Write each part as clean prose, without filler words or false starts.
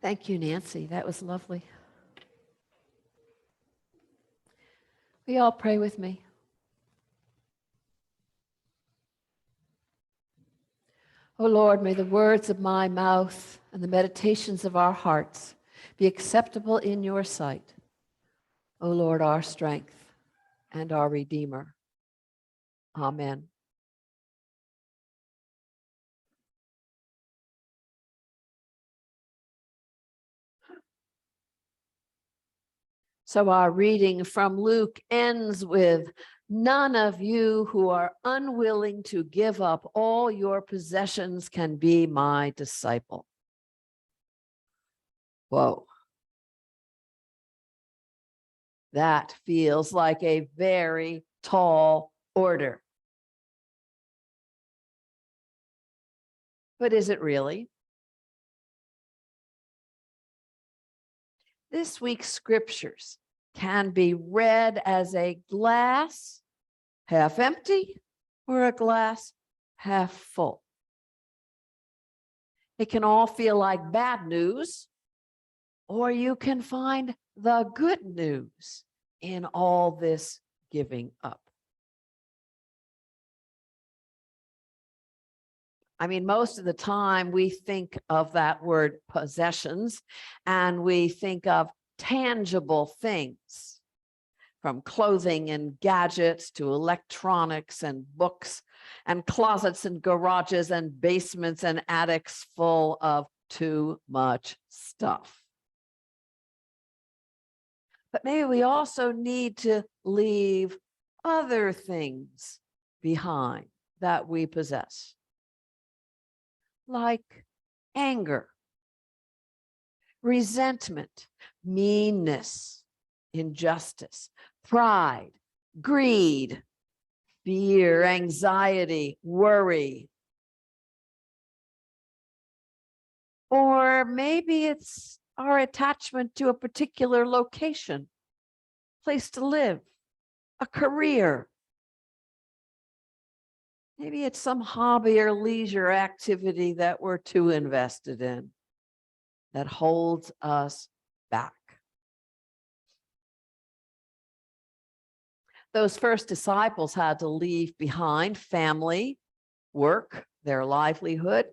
Thank you, Nancy. That was lovely. Will you all pray with me? O Lord, may the words of my mouth and the meditations of our hearts be acceptable in your sight. O Lord, our strength and our Redeemer. Amen. So our reading from Luke ends with, "None of you who are unwilling to give up all your possessions can be my disciple." Whoa. That feels like a very tall order. But is it really? This week's scriptures can be read as a glass half empty or a glass half full. It can all feel like bad news, or you can find the good news in all this giving up. I mean, most of the time we think of that word possessions and we think of tangible things, from clothing and gadgets to electronics and books and closets and garages and basements and attics full of too much stuff. But maybe we also need to leave other things behind that we possess, like anger, resentment, meanness, injustice, pride, greed, fear, anxiety, worry. Or maybe it's our attachment to a particular location, place to live, a career. Maybe it's some hobby or leisure activity that we're too invested in that holds us back. Those first disciples had to leave behind family, work, their livelihood.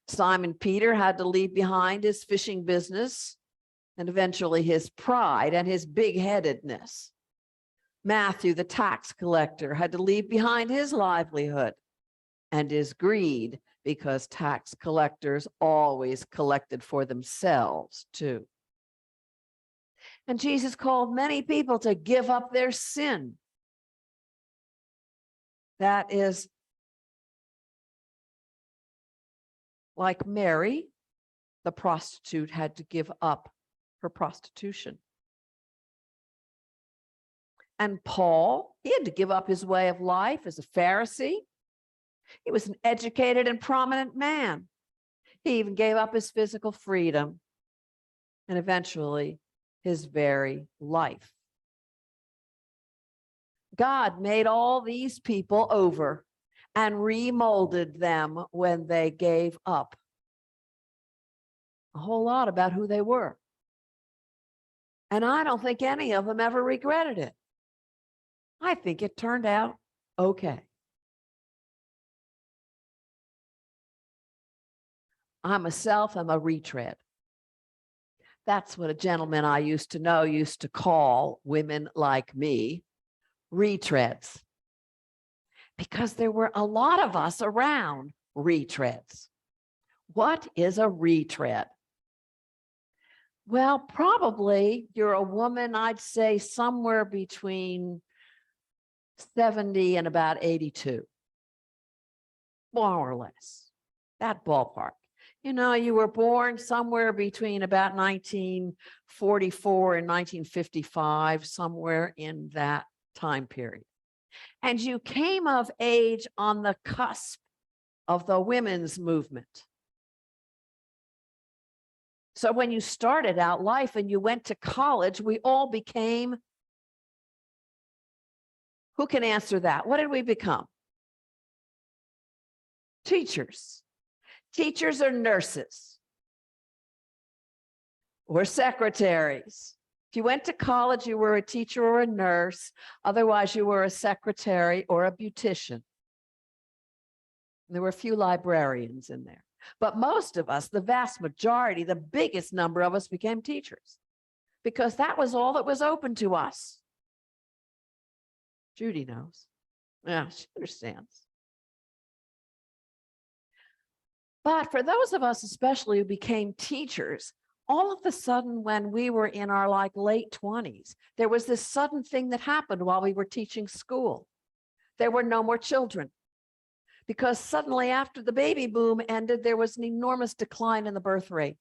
Simon Peter had to leave behind his fishing business and eventually his pride and his big-headedness. Matthew, the tax collector, had to leave behind his livelihood and his greed, because tax collectors always collected for themselves too. And Jesus called many people to give up their sin. That is, like Mary, the prostitute, had to give up her prostitution. And Paul, he had to give up his way of life as a Pharisee. He was an educated and prominent man. He even gave up his physical freedom and eventually his very life. God made all these people over and remolded them when they gave up a whole lot about who they were. And I don't think any of them ever regretted it. I think it turned out okay. I myself am a retread. That's what a gentleman I used to know used to call women like me retreads, because there were a lot of us around retreads. What is a retread? Well, probably you're a woman, I'd say somewhere between 70 and about 82, more or less, that ballpark. You know, you were born somewhere between about 1944 and 1955, somewhere in that time period. And you came of age on the cusp of the women's movement. So when you started out life and you went to college, we all became, who can answer that? What did we become? Teachers. Teachers or nurses. or secretaries. If you went to college, you were a teacher or a nurse. Otherwise, you were a secretary or a beautician. There were a few librarians in there. But most of us, the vast majority, the biggest number of us became teachers because that was all that was open to us. Judy knows. Yeah, she understands. But for those of us, especially who became teachers, all of a sudden, when we were in our late 20s, there was this sudden thing that happened while we were teaching school. There were no more children because suddenly after the baby boom ended, there was an enormous decline in the birth rate.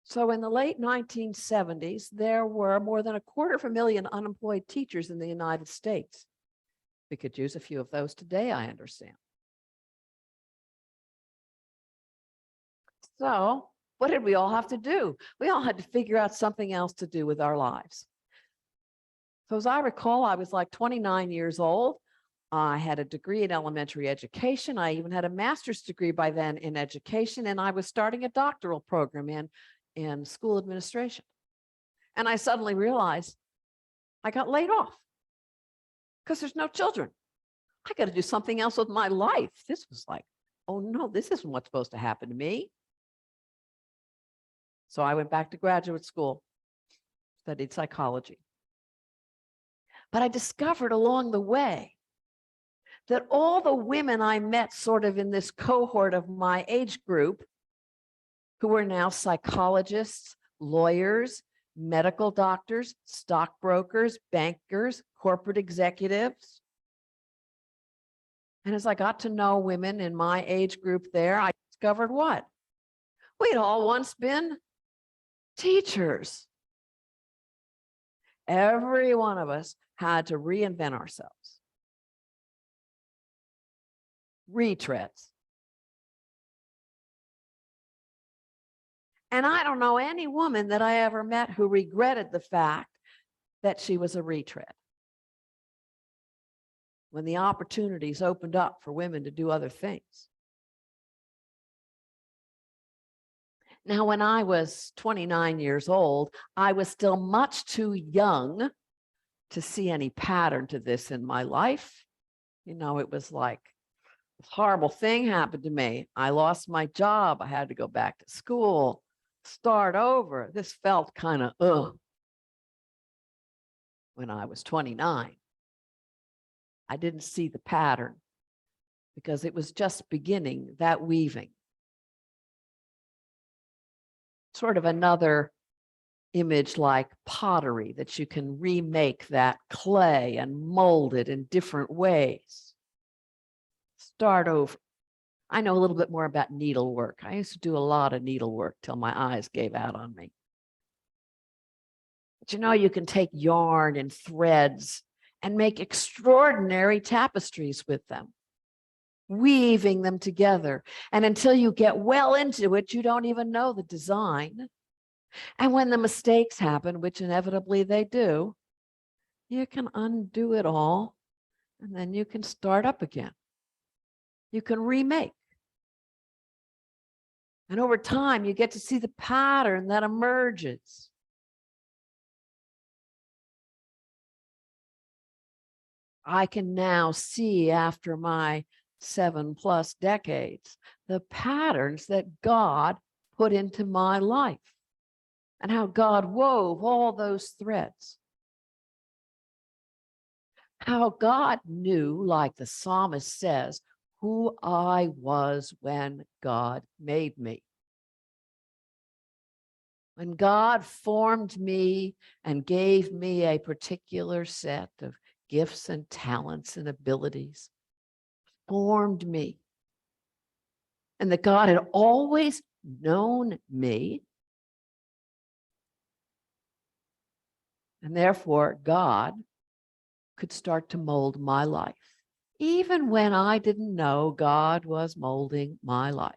So in the late 1970s, there were more than 250,000 unemployed teachers in the United States. We could use a few of those today, I understand. So what did we all have to do? We all had to figure out something else to do with our lives. So as I recall, I was like 29 years old. I had a degree in elementary education. I even had a master's degree by then in education, and I was starting a doctoral program in school administration. And I suddenly realized I got laid off because there's no children. I got to do something else with my life. This was like, oh no, this isn't what's supposed to happen to me. So I went back to graduate school, studied psychology. But I discovered along the way that all the women I met sort of in this cohort of my age group, who were now psychologists, lawyers, medical doctors, stockbrokers, bankers, corporate executives. And as I got to know women in my age group there, I discovered what? We'd all once been teachers. Every one of us had to reinvent ourselves. Retreads. And I don't know any woman that I ever met who regretted the fact that she was a retread. When the opportunities opened up for women to do other things. Now, when I was 29 years old, I was still much too young to see any pattern to this in my life. You know, it was like a horrible thing happened to me. I lost my job. I had to go back to school, start over. This felt kind of ugh. When I was 29, I didn't see the pattern because it was just beginning, that weaving. Sort of another image like pottery, that you can remake that clay and mold it in different ways. Start over. I know a little bit more about needlework. I used to do a lot of needlework till my eyes gave out on me. But you know, you can take yarn and threads and make extraordinary tapestries with them, weaving them together. And until you get well into it, you don't even know the design. And when the mistakes happen, which inevitably they do, you can undo it all, and then you can start up again. You can remake. And over time, you get to see the pattern that emerges. I can now see, after my 7+ decades, the patterns that God put into my life and how God wove all those threads. How God knew, like the psalmist says, who I was when God made me. When God formed me and gave me a particular set of gifts and talents and abilities, formed me, and that God had always known me, and therefore God could start to mold my life, even when I didn't know God was molding my life.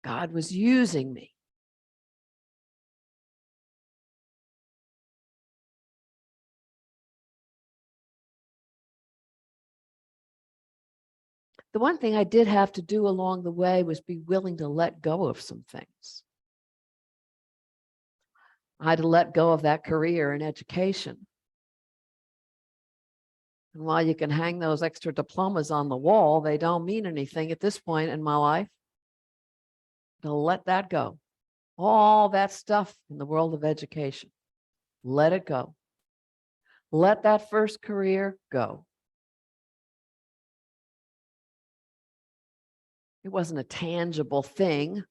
God was using me. The one thing I did have to do along the way was be willing to let go of some things. I had to let go of that career in education. And while you can hang those extra diplomas on the wall, they don't mean anything at this point in my life. To let that go. All that stuff in the world of education, let it go. Let that first career go. It wasn't a tangible thing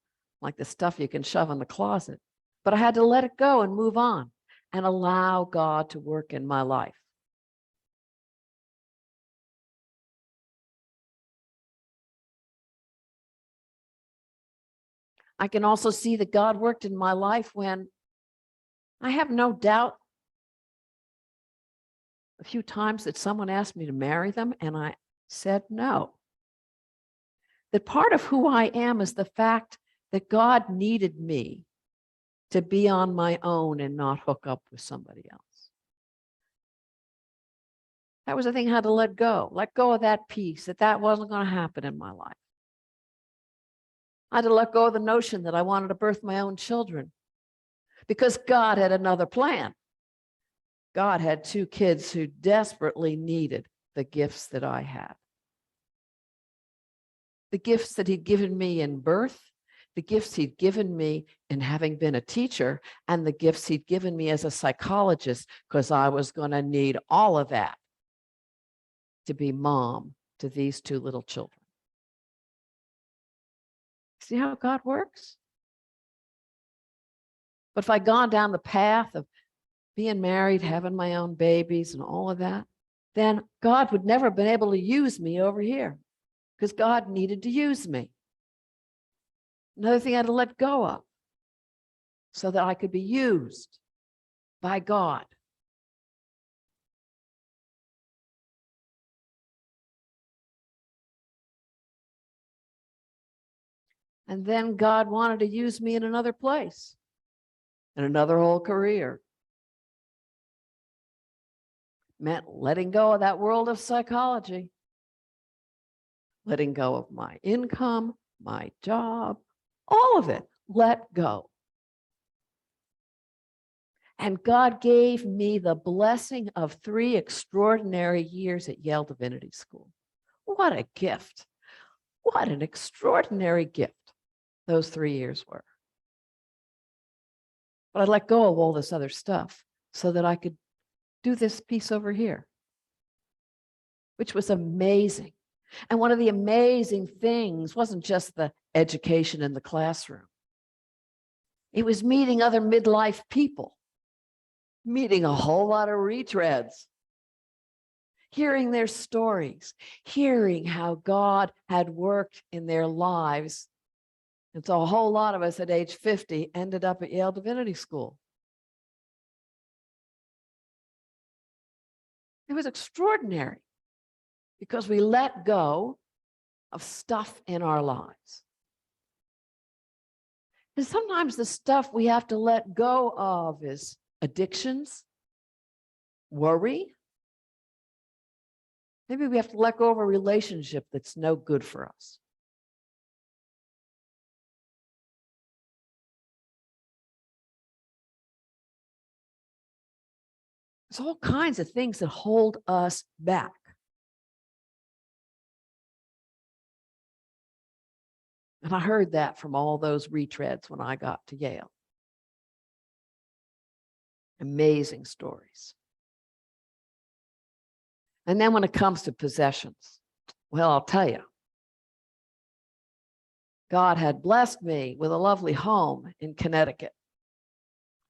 like the stuff you can shove in the closet, but I had to let it go and move on and allow God to work in my life. I can also see that God worked in my life when I have no doubt a few times that someone asked me to marry them and I said no. That part of who I am is the fact that God needed me to be on my own and not hook up with somebody else. That was the thing I had to let go of that piece, that wasn't going to happen in my life. I had to let go of the notion that I wanted to birth my own children because God had another plan. God had two kids who desperately needed the gifts that I had. The gifts that he'd given me in birth, the gifts he'd given me in having been a teacher, and the gifts he'd given me as a psychologist, because I was going to need all of that to be mom to these two little children. See how God works? But if I'd gone down the path of being married, having my own babies and all of that, then God would never have been able to use me over here because God needed to use me. Another thing I had to let go of so that I could be used by God. And then God wanted to use me in another place, in another whole career. Meant letting go of that world of psychology, letting go of my income, my job, all of it, let go. And God gave me the blessing of 3 extraordinary years at Yale Divinity School. What a gift. What an extraordinary gift those 3 years were. But I let go of all this other stuff so that I could do this piece over here, which was amazing. And one of the amazing things wasn't just the education in the classroom. It was meeting other midlife people, meeting a whole lot of retreads, hearing their stories, hearing how God had worked in their lives. And so a whole lot of us at age 50 ended up at Yale Divinity School. It was extraordinary because we let go of stuff in our lives. And sometimes the stuff we have to let go of is addictions, worry. Maybe we have to let go of a relationship that's no good for us. There's all kinds of things that hold us back. And I heard that from all those retreads when I got to Yale. Amazing stories. And then when it comes to possessions, well, I'll tell you, God had blessed me with a lovely home in Connecticut.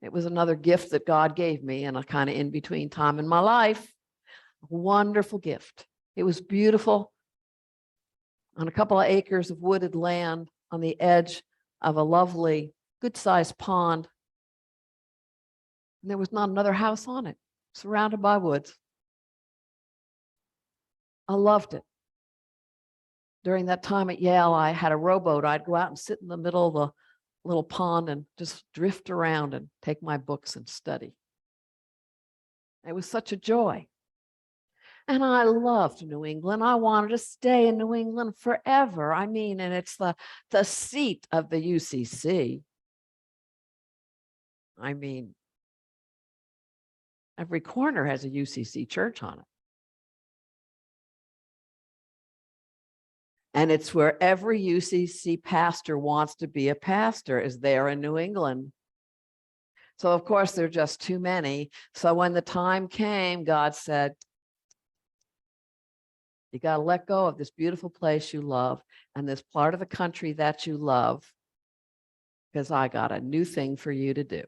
It was another gift that God gave me in a kind of in-between time in my life. A wonderful gift. It was beautiful on a couple of acres of wooded land on the edge of a lovely, good-sized pond. And there was not another house on it, surrounded by woods. I loved it. During that time at Yale, I had a rowboat. I'd go out and sit in the middle of the little pond and just drift around and take my books and study. It was such a joy. And I loved New England. I wanted to stay in New England forever. I mean, and it's the seat of the UCC. I mean, every corner has a UCC church on it. And it's where every UCC pastor wants to be a pastor, is there in New England. So, of course, there are just too many. So when the time came, God said, you got to let go of this beautiful place you love and this part of the country that you love, because I got a new thing for you to do.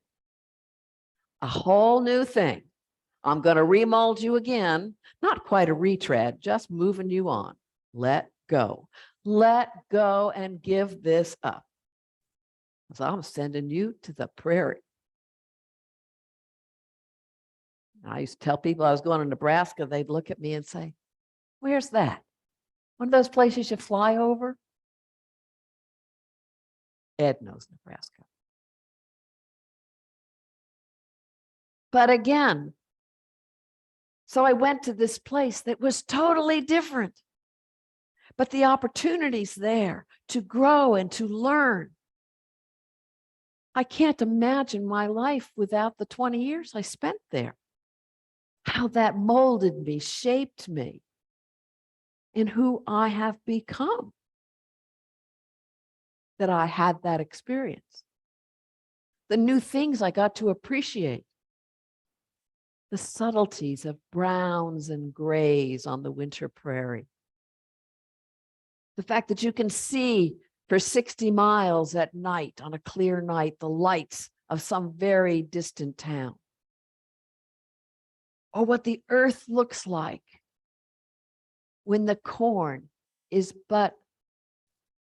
A whole new thing. I'm going to remold you again. Not quite a retread, just moving you on. Let go. Let go and give this up. So I'm sending you to the prairie. I used to tell people I was going to Nebraska. They'd look at me and say, where's that? One of those places you fly over? Ed knows Nebraska. But again, so I went to this place that was totally different. But the opportunities there to grow and to learn. I can't imagine my life without the 20 years I spent there. How that molded me, shaped me in who I have become. That I had that experience. The new things I got to appreciate. The subtleties of browns and grays on the winter prairie. The fact that you can see for 60 miles at night, on a clear night, the lights of some very distant town. Or what the earth looks like when the corn is but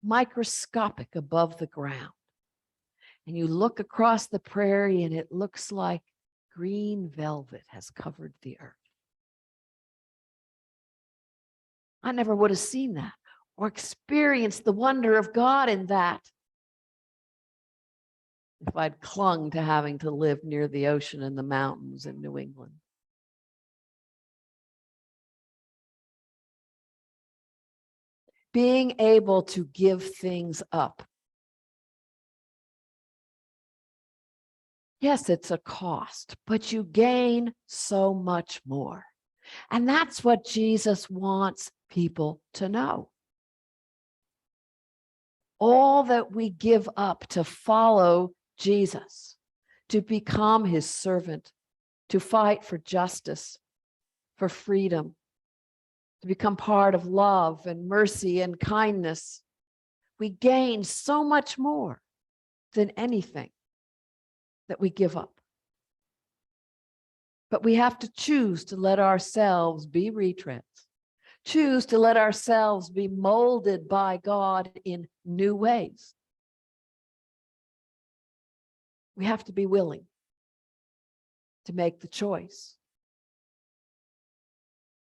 microscopic above the ground. And you look across the prairie and it looks like green velvet has covered the earth. I never would have seen that or experienced the wonder of God in that if I'd clung to having to live near the ocean and the mountains in New England. Being able to give things up. Yes, it's a cost, but you gain so much more. And that's what Jesus wants people to know. All that we give up to follow Jesus, to become his servant, to fight for justice, for freedom, to become part of love and mercy and kindness, we gain so much more than anything that we give up. But we have to choose to let ourselves be retreads, choose to let ourselves be molded by God in new ways. We have to be willing to make the choice.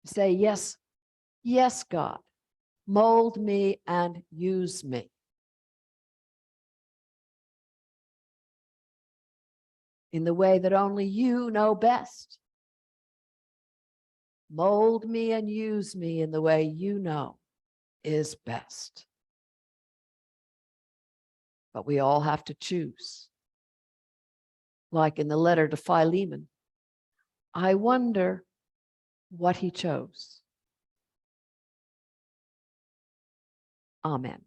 Say, yes, yes, God, mold me and use me. In the way that only you know best. Mold me and use me in the way you know is best. But we all have to choose. Like in the letter to Philemon, I wonder what he chose. Amen.